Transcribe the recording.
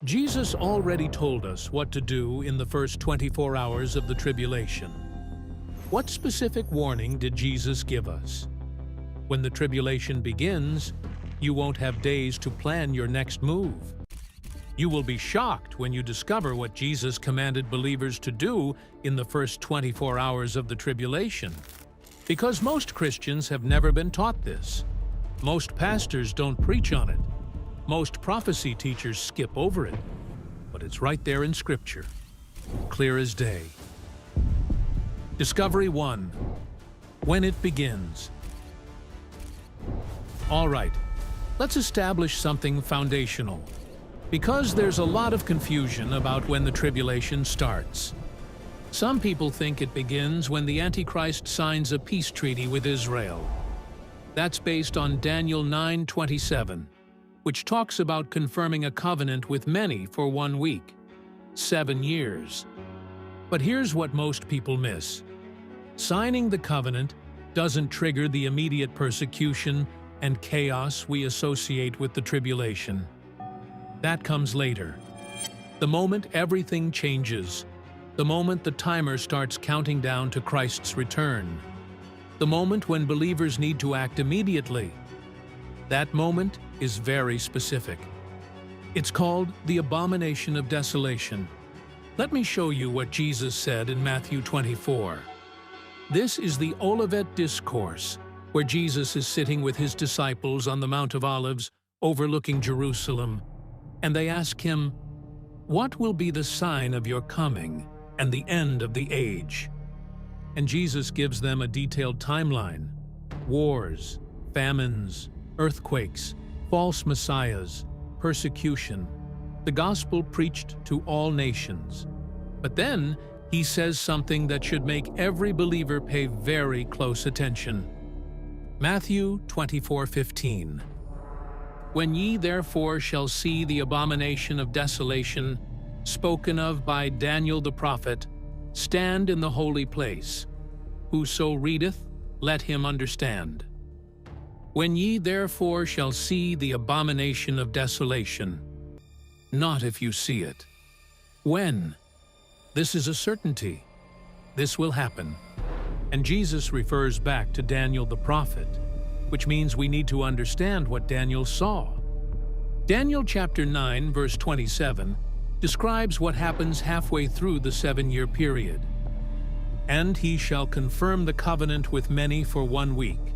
Jesus already told us what to do in the first 24 hours of the tribulation. What specific warning did Jesus give us? When the tribulation begins, you won't have days to plan your next move. You will be shocked when you discover what Jesus commanded believers to do in the first 24 hours of the tribulation. Because most Christians have never been taught this. Most pastors don't preach on it. Most prophecy teachers skip over it. But it's right there in Scripture, clear as day. Discovery 1. When it begins. All right, let's establish something foundational. Because there's a lot of confusion about when the tribulation starts. Some people think it begins when the Antichrist signs a peace treaty with Israel. That's based on Daniel 9:27, which talks about confirming a covenant with many for 1 week, 7 years. But here's what most people miss. Signing the covenant doesn't trigger the immediate persecution and chaos we associate with the tribulation. That comes later. The moment everything changes, the moment the timer starts counting down to Christ's return, the moment when believers need to act immediately, that moment is very specific. It's called the abomination of desolation. Let me show you what Jesus said in Matthew 24. This is the Olivet Discourse, where Jesus is sitting with his disciples on the Mount of Olives, overlooking Jerusalem, and they ask him, "What will be the sign of your coming and the end of the age?" And Jesus gives them a detailed timeline: wars, famines, earthquakes, false messiahs, persecution, the gospel preached to all nations. But then he says something that should make every believer pay very close attention. Matthew 24:15. When ye therefore shall see the abomination of desolation, spoken of by Daniel the prophet, stand in the holy place. Whoso readeth, let him understand. When ye therefore shall see the abomination of desolation. Not if you see it. When? This is a certainty. This will happen. And Jesus refers back to Daniel the prophet, which means we need to understand what Daniel saw. Daniel chapter 9, verse 27, describes what happens halfway through the 7-year period. And he shall confirm the covenant with many for 1 week.